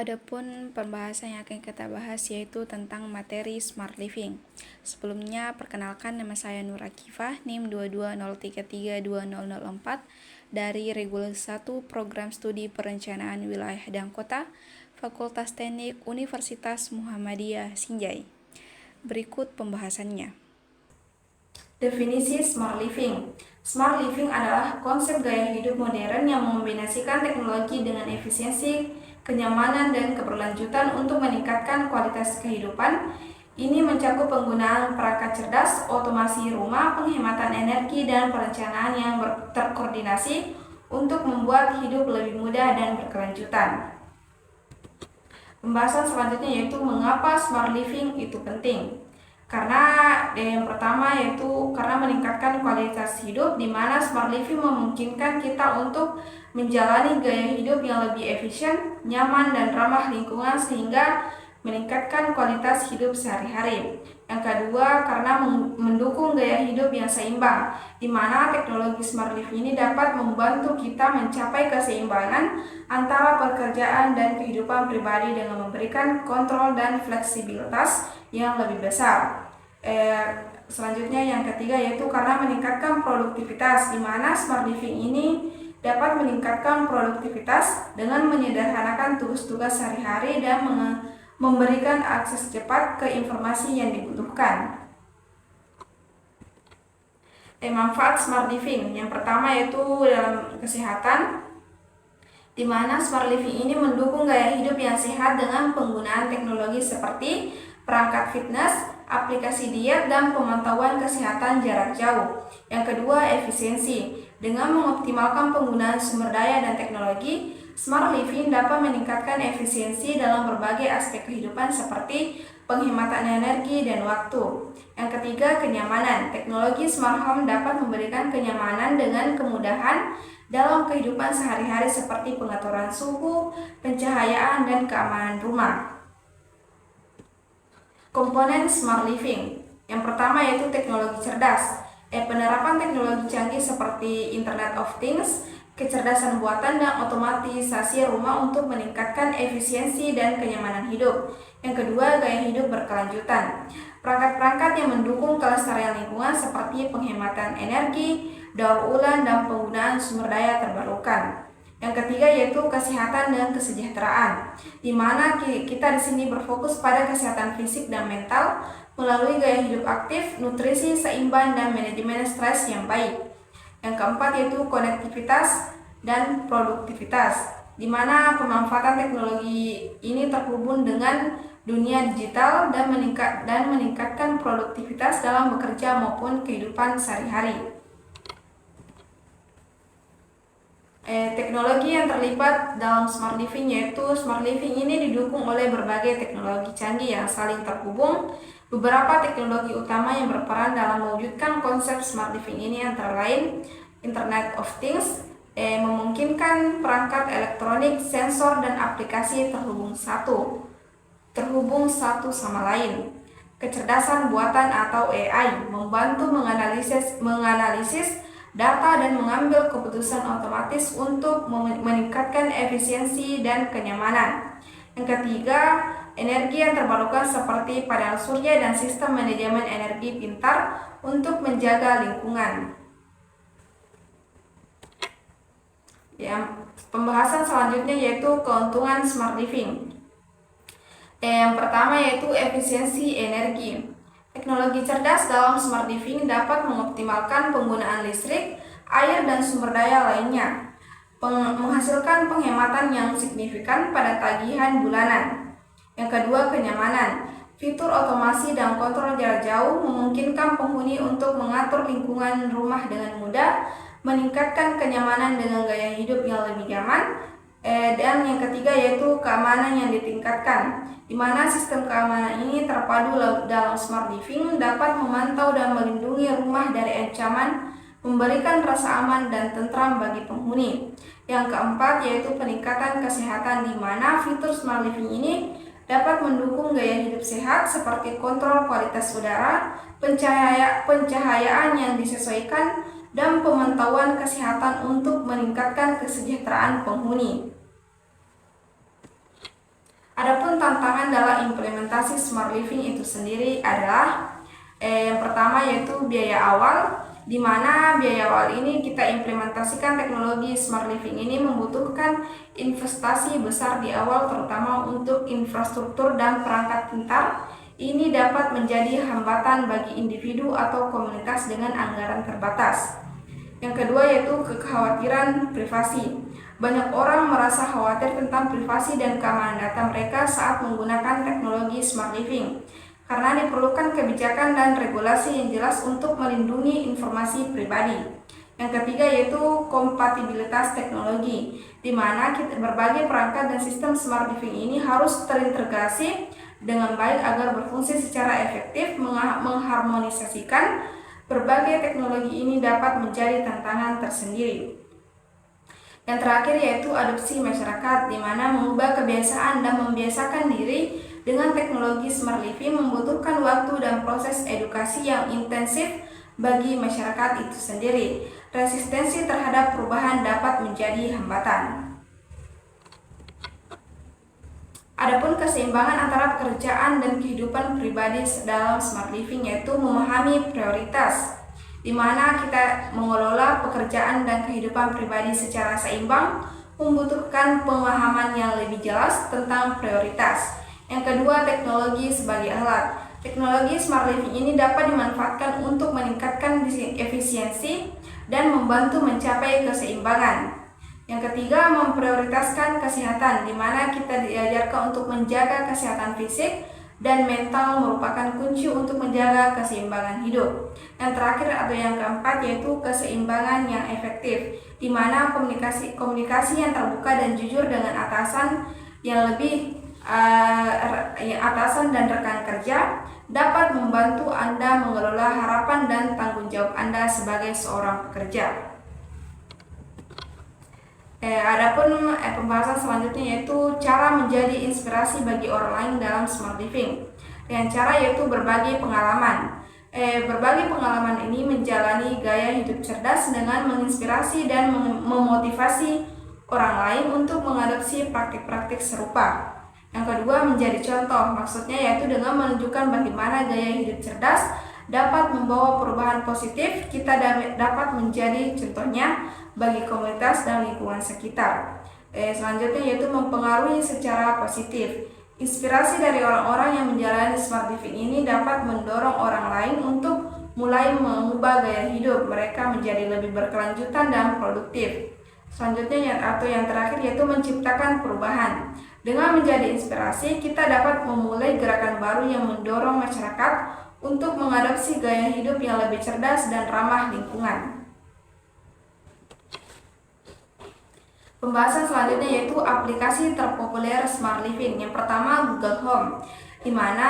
Adapun pembahasan yang akan kita bahas yaitu tentang materi Smart Living. Sebelumnya, perkenalkan nama saya Nur Akifah, NIM 220332004 dari Regulasi 1 Program Studi Perencanaan Wilayah dan Kota, Fakultas Teknik Universitas Muhammadiyah Sinjai. Berikut pembahasannya. Definisi Smart Living. Smart Living adalah konsep gaya hidup modern yang mengombinasikan teknologi dengan efisiensi, kenyamanan, dan keberlanjutan untuk meningkatkan kualitas kehidupan. Ini mencakup penggunaan perangkat cerdas, otomasi rumah, penghematan energi, dan perencanaan yang terkoordinasi untuk membuat hidup lebih mudah dan berkelanjutan. Pembahasan selanjutnya yaitu mengapa Smart Living itu penting. Karena yang pertama yaitu karena meningkatkan kualitas hidup, di mana Smart Living memungkinkan kita untuk menjalani gaya hidup yang lebih efisien, nyaman, dan ramah lingkungan sehingga meningkatkan kualitas hidup sehari-hari. Yang kedua, karena mendukung gaya hidup yang seimbang, di mana teknologi Smart Living ini dapat membantu kita mencapai keseimbangan antara pekerjaan dan kehidupan pribadi dengan memberikan kontrol dan fleksibilitas yang lebih besar. Selanjutnya yang ketiga yaitu karena meningkatkan produktivitas, di mana Smart Living ini dapat meningkatkan produktivitas dengan menyederhanakan tugas-tugas sehari-hari dan memberikan akses cepat ke informasi yang dibutuhkan. Manfaat Smart Living. Yang pertama yaitu dalam kesehatan, di mana Smart Living ini mendukung gaya hidup yang sehat dengan penggunaan teknologi seperti perangkat fitness, aplikasi diet, dan pemantauan kesehatan jarak jauh. Yang kedua, efisiensi. Dengan mengoptimalkan penggunaan sumber daya dan teknologi, Smart Living dapat meningkatkan efisiensi dalam berbagai aspek kehidupan seperti penghematan energi dan waktu. Yang ketiga, kenyamanan. Teknologi Smart Home dapat memberikan kenyamanan dengan kemudahan dalam kehidupan sehari-hari seperti pengaturan suhu, pencahayaan, dan keamanan rumah. Komponen Smart Living. Yang pertama yaitu teknologi cerdas. Penerapan teknologi canggih seperti Internet of Things, kecerdasan buatan, dan otomatisasi rumah untuk meningkatkan efisiensi dan kenyamanan hidup. Yang kedua, gaya hidup berkelanjutan. Perangkat-perangkat yang mendukung kelestarian lingkungan seperti penghematan energi, daur ulang, dan penggunaan sumber daya terbarukan. Yang ketiga yaitu kesehatan dan kesejahteraan, di mana kita di sini berfokus pada kesehatan fisik dan mental melalui gaya hidup aktif, nutrisi seimbang, dan manajemen stres yang baik. Yang keempat yaitu konektivitas dan produktivitas, di mana pemanfaatan teknologi ini terhubung dengan dunia digital dan meningkatkan produktivitas dalam bekerja maupun kehidupan sehari-hari. Teknologi yang terlibat dalam Smart Living yaitu Smart Living ini didukung oleh berbagai teknologi canggih yang saling terhubung. Beberapa teknologi utama yang berperan dalam mewujudkan konsep Smart Living ini antara lain Internet of Things, memungkinkan perangkat elektronik, sensor, dan aplikasi terhubung satu sama lain. Kecerdasan buatan atau AI membantu menganalisis data dan mengambil keputusan otomatis untuk meningkatkan efisiensi dan kenyamanan. Yang ketiga, energi yang terbarukan seperti panel surya dan sistem manajemen energi pintar untuk menjaga lingkungan. Pembahasan selanjutnya yaitu keuntungan Smart Living. Yang pertama yaitu efisiensi energi. Teknologi cerdas dalam Smart Living dapat mengoptimalkan penggunaan listrik, air, dan sumber daya lainnya, menghasilkan penghematan yang signifikan pada tagihan bulanan. Yang kedua, kenyamanan. Fitur otomasi dan kontrol jarak jauh memungkinkan penghuni untuk mengatur lingkungan rumah dengan mudah, meningkatkan kenyamanan dengan gaya hidup yang lebih nyaman. Dan yang ketiga yaitu keamanan yang ditingkatkan, di mana sistem keamanan ini terpadu dalam Smart Living dapat memantau dan melindungi rumah dari ancaman, memberikan rasa aman dan tentram bagi penghuni. Yang keempat yaitu peningkatan kesehatan, di mana fitur Smart Living ini dapat mendukung gaya hidup sehat seperti kontrol kualitas udara, pencahayaan yang disesuaikan, dan pemantauan kesehatan untuk meningkatkan kesejahteraan penghuni. Adapun tantangan dalam implementasi smart living itu sendiri adalah yang pertama yaitu biaya awal, di mana biaya awal ini kita implementasikan teknologi smart living ini membutuhkan investasi besar di awal, terutama untuk infrastruktur dan perangkat pintar. Ini dapat menjadi hambatan bagi individu atau komunitas dengan anggaran terbatas. Yang kedua yaitu kekhawatiran privasi. Banyak orang merasa khawatir tentang privasi dan keamanan data mereka saat menggunakan teknologi smart living, karena diperlukan kebijakan dan regulasi yang jelas untuk melindungi informasi pribadi. Yang ketiga yaitu kompatibilitas teknologi, di mana berbagai perangkat dan sistem smart living ini harus terintegrasi dengan baik agar berfungsi secara efektif. Mengharmonisasikan berbagai teknologi ini dapat menjadi tantangan tersendiri. Yang terakhir yaitu adopsi masyarakat, di mana mengubah kebiasaan dan membiasakan diri dengan teknologi smart living membutuhkan waktu dan proses edukasi yang intensif bagi masyarakat itu sendiri. Resistensi terhadap perubahan dapat menjadi hambatan. Adapun keseimbangan antara pekerjaan dan kehidupan pribadi dalam smart living yaitu memahami prioritas, di mana kita mengelola pekerjaan dan kehidupan pribadi secara seimbang membutuhkan pemahaman yang lebih jelas tentang prioritas. Yang kedua, teknologi sebagai alat. Teknologi smart living ini dapat dimanfaatkan untuk meningkatkan efisiensi dan membantu mencapai keseimbangan. Yang ketiga, memprioritaskan kesehatan, di mana kita diajarkan untuk menjaga kesehatan fisik dan mental merupakan kunci untuk menjaga keseimbangan hidup. Yang terakhir atau yang keempat yaitu keseimbangan yang efektif, di mana komunikasi yang terbuka dan jujur dengan atasan atasan dan rekan kerja dapat membantu Anda mengelola harapan dan tanggung jawab Anda sebagai seorang pekerja. Adapun pembahasan selanjutnya yaitu cara menjadi inspirasi bagi orang lain dalam smart living. Dengan cara yaitu berbagi pengalaman. Berbagi pengalaman ini menjalani gaya hidup cerdas dengan menginspirasi dan memotivasi orang lain untuk mengadopsi praktik-praktik serupa. Yang kedua, menjadi contoh. Maksudnya yaitu dengan menunjukkan bagaimana gaya hidup cerdas dapat membawa perubahan positif. Kita dapat menjadi contohnya bagi komunitas dan lingkungan sekitar. Selanjutnya yaitu mempengaruhi secara positif. Inspirasi dari orang-orang yang menjalani smart living ini dapat mendorong orang lain untuk mulai mengubah gaya hidup mereka menjadi lebih berkelanjutan dan produktif. Selanjutnya yang terakhir yaitu menciptakan perubahan. Dengan menjadi inspirasi, kita dapat memulai gerakan baru yang mendorong masyarakat untuk mengadopsi gaya hidup yang lebih cerdas dan ramah lingkungan. Pembahasan selanjutnya yaitu aplikasi terpopuler smart living. Yang pertama, Google Home, di mana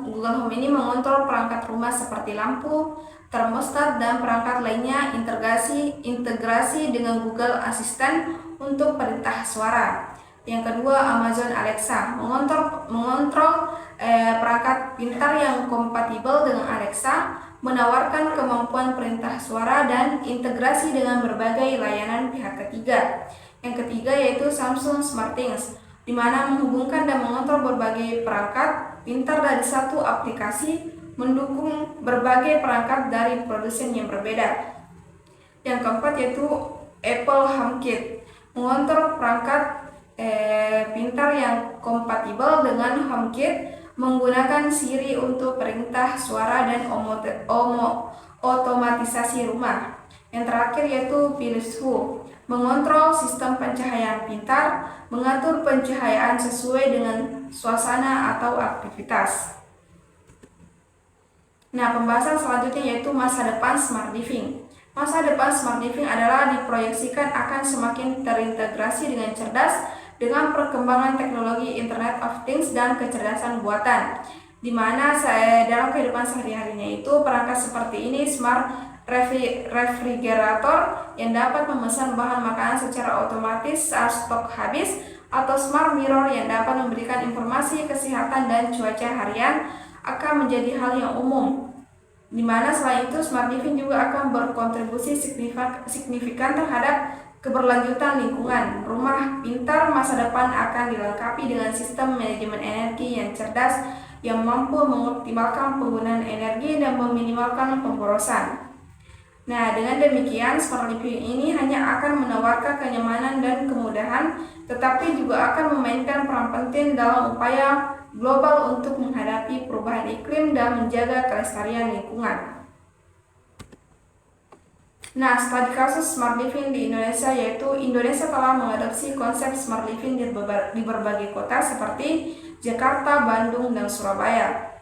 Google Home ini mengontrol perangkat rumah seperti lampu, termostat, dan perangkat lainnya. Integrasi dengan Google Assistant untuk perintah suara. Yang kedua, Amazon Alexa, mengontrol perangkat pintar yang kompatibel dengan Alexa, menawarkan kemampuan perintah suara dan integrasi dengan berbagai layanan pihak ketiga. Yang ketiga yaitu Samsung SmartThings, di mana menghubungkan dan mengontrol berbagai perangkat pintar dari satu aplikasi, mendukung berbagai perangkat dari produsen yang berbeda. Yang keempat yaitu Apple HomeKit, mengontrol perangkat pintar yang kompatibel dengan HomeKit, menggunakan Siri untuk perintah suara dan otomatisasi rumah. Yang terakhir yaitu Philips Hue, mengontrol sistem pencahayaan pintar, mengatur pencahayaan sesuai dengan suasana atau aktivitas. Nah, pembahasan selanjutnya yaitu masa depan smart living. Masa depan smart living adalah diproyeksikan akan semakin terintegrasi dengan cerdas dengan perkembangan teknologi Internet of Things dan kecerdasan buatan, di mana dalam kehidupan sehari-harinya itu perangkat seperti ini: smart refrigerator yang dapat memesan bahan makanan secara otomatis saat stok habis, atau smart mirror yang dapat memberikan informasi kesehatan dan cuaca harian akan menjadi hal yang umum. Di mana selain itu smart living juga akan berkontribusi signifikan terhadap Keberlanjutan lingkungan. Rumah pintar masa depan akan dilengkapi dengan sistem manajemen energi yang cerdas yang mampu mengoptimalkan penggunaan energi dan meminimalkan pemborosan. Nah, dengan demikian, smart living ini hanya akan menawarkan kenyamanan dan kemudahan, tetapi juga akan memainkan peran penting dalam upaya global untuk menghadapi perubahan iklim dan menjaga kelestarian lingkungan. Nah, studi kasus smart living di Indonesia yaitu Indonesia telah mengadopsi konsep smart living di berbagai kota seperti Jakarta, Bandung, dan Surabaya.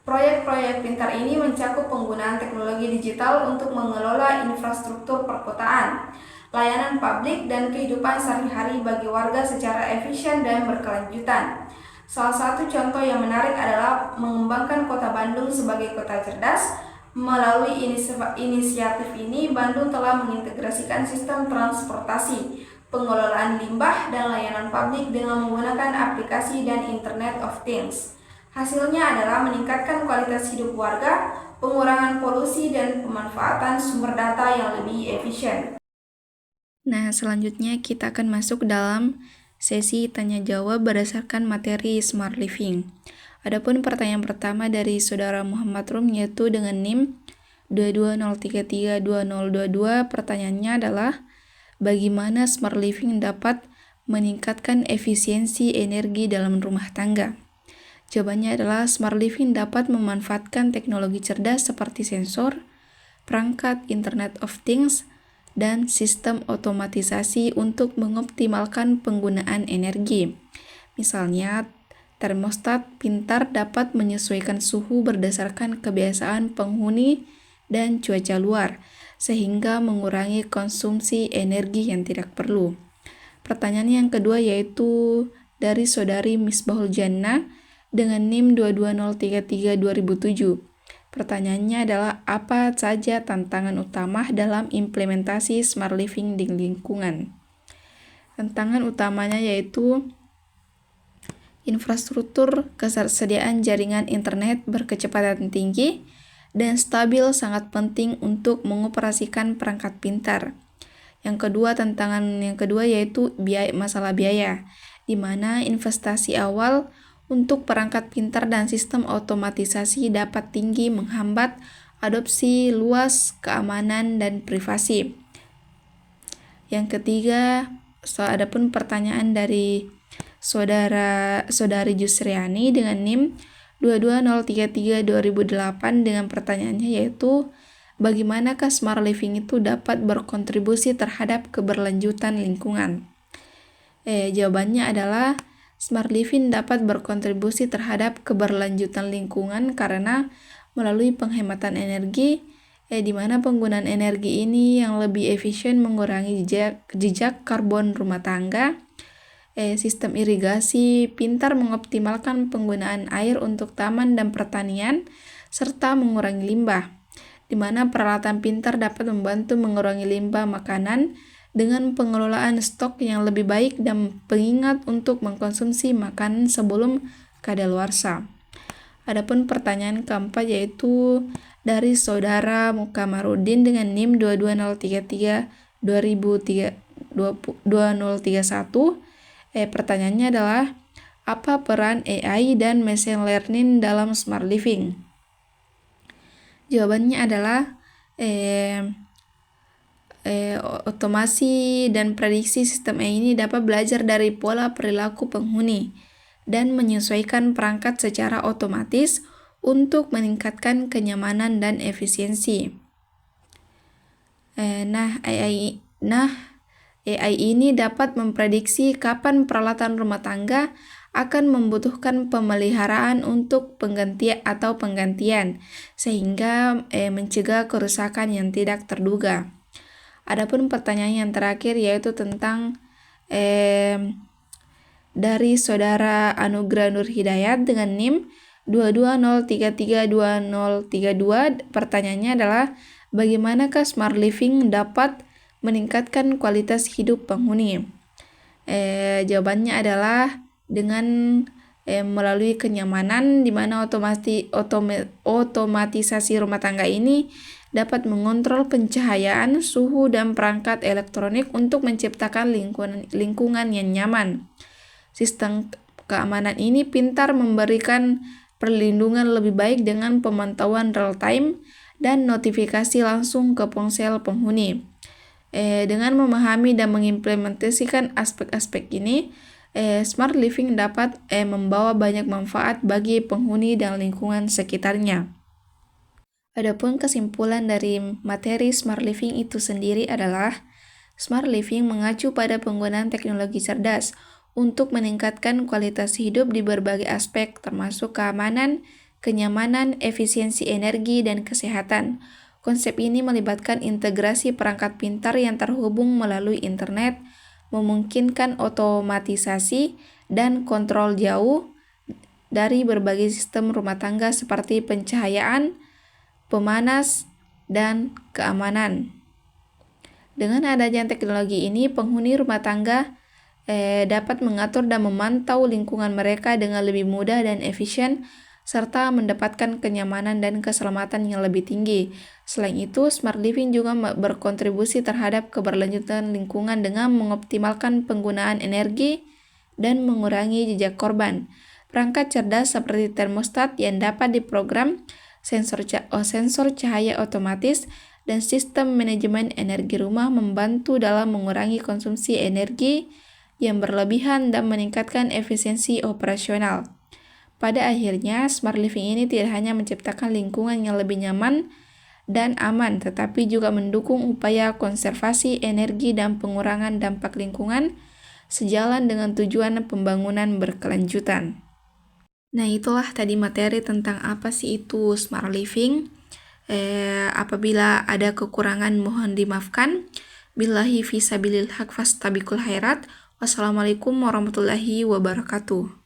Proyek-proyek pintar ini mencakup penggunaan teknologi digital untuk mengelola infrastruktur perkotaan, layanan publik, dan kehidupan sehari-hari bagi warga secara efisien dan berkelanjutan. Salah satu contoh yang menarik adalah mengembangkan kota Bandung sebagai kota cerdas. Melalui inisiatif ini, Bandung telah mengintegrasikan sistem transportasi, pengelolaan limbah, dan layanan publik dengan menggunakan aplikasi dan Internet of Things. Hasilnya adalah meningkatkan kualitas hidup warga, pengurangan polusi, dan pemanfaatan sumber data yang lebih efisien. Nah, selanjutnya kita akan masuk dalam sesi tanya jawab berdasarkan materi Smart Living. Adapun pertanyaan pertama dari saudara Muhammad Rum yaitu dengan NIM 220332022, pertanyaannya adalah bagaimana Smart Living dapat meningkatkan efisiensi energi dalam rumah tangga? Jawabannya adalah Smart Living dapat memanfaatkan teknologi cerdas seperti sensor, perangkat Internet of Things, dan sistem otomatisasi untuk mengoptimalkan penggunaan energi. Misalnya, termostat pintar dapat menyesuaikan suhu berdasarkan kebiasaan penghuni dan cuaca luar, sehingga mengurangi konsumsi energi yang tidak perlu. Pertanyaan yang kedua yaitu dari saudari Misbahul Jannah dengan NIM 220332007. Pertanyaannya adalah apa saja tantangan utama dalam implementasi smart living di lingkungan? Tantangan utamanya yaitu infrastruktur ketersediaan jaringan internet berkecepatan tinggi dan stabil sangat penting untuk mengoperasikan perangkat pintar. Tantangan yang kedua yaitu masalah biaya, di mana investasi awal untuk perangkat pintar dan sistem otomatisasi dapat tinggi menghambat adopsi luas, keamanan, dan privasi. Yang ketiga, adapun pertanyaan dari saudari Jusriani dengan NIM 220332008 dengan pertanyaannya yaitu bagaimanakah smart living itu dapat berkontribusi terhadap keberlanjutan lingkungan? Jawabannya adalah smart living dapat berkontribusi terhadap keberlanjutan lingkungan karena melalui penghematan energi, di mana penggunaan energi ini yang lebih efisien mengurangi jejak karbon rumah tangga. Sistem irigasi pintar mengoptimalkan penggunaan air untuk taman dan pertanian, serta mengurangi limbah, di mana peralatan pintar dapat membantu mengurangi limbah makanan dengan pengelolaan stok yang lebih baik dan pengingat untuk mengkonsumsi makanan sebelum kadaluarsa. Adapun pertanyaan keempat yaitu dari saudara Mukamarudin dengan NIM 220332031. Pertanyaannya adalah apa peran AI dan machine learning dalam smart living? Jawabannya adalah otomasi dan prediksi sistem AI ini dapat belajar dari pola perilaku penghuni dan menyesuaikan perangkat secara otomatis untuk meningkatkan kenyamanan dan efisiensi. AI ini dapat memprediksi kapan peralatan rumah tangga akan membutuhkan pemeliharaan untuk penggantian, sehingga mencegah kerusakan yang tidak terduga. Adapun pertanyaan yang terakhir yaitu tentang dari saudara Anugrah Nur Hidayat dengan NIM 220332032. Pertanyaannya adalah bagaimanakah smart living dapat meningkatkan kualitas hidup penghuni? Jawabannya adalah dengan melalui kenyamanan, di mana otomatisasi rumah tangga ini dapat mengontrol pencahayaan, suhu, dan perangkat elektronik untuk menciptakan lingkungan yang nyaman. Sistem keamanan ini pintar memberikan perlindungan lebih baik dengan pemantauan real-time dan notifikasi langsung ke ponsel penghuni. Dengan memahami dan mengimplementasikan aspek-aspek ini, smart living dapat membawa banyak manfaat bagi penghuni dan lingkungan sekitarnya. Adapun kesimpulan dari materi smart living itu sendiri adalah smart living mengacu pada penggunaan teknologi cerdas untuk meningkatkan kualitas hidup di berbagai aspek termasuk keamanan, kenyamanan, efisiensi energi, dan kesehatan. Konsep ini melibatkan integrasi perangkat pintar yang terhubung melalui internet, memungkinkan otomatisasi dan kontrol jauh dari berbagai sistem rumah tangga seperti pencahayaan, pemanas, dan keamanan. Dengan adanya teknologi ini, penghuni rumah tangga dapat mengatur dan memantau lingkungan mereka dengan lebih mudah dan efisien, serta mendapatkan kenyamanan dan keselamatan yang lebih tinggi. Selain itu, smart living juga berkontribusi terhadap keberlanjutan lingkungan dengan mengoptimalkan penggunaan energi dan mengurangi jejak korban. Perangkat cerdas seperti termostat yang dapat diprogram, sensor cahaya otomatis, dan sistem manajemen energi rumah membantu dalam mengurangi konsumsi energi yang berlebihan dan meningkatkan efisiensi operasional. Pada akhirnya, smart living ini tidak hanya menciptakan lingkungan yang lebih nyaman dan aman, tetapi juga mendukung upaya konservasi energi dan pengurangan dampak lingkungan sejalan dengan tujuan pembangunan berkelanjutan. Nah, itulah tadi materi tentang apa sih itu smart living. Apabila ada kekurangan mohon dimaafkan. Billahi fisabilil haq fastabiqul khairat. Wassalamualaikum warahmatullahi wabarakatuh.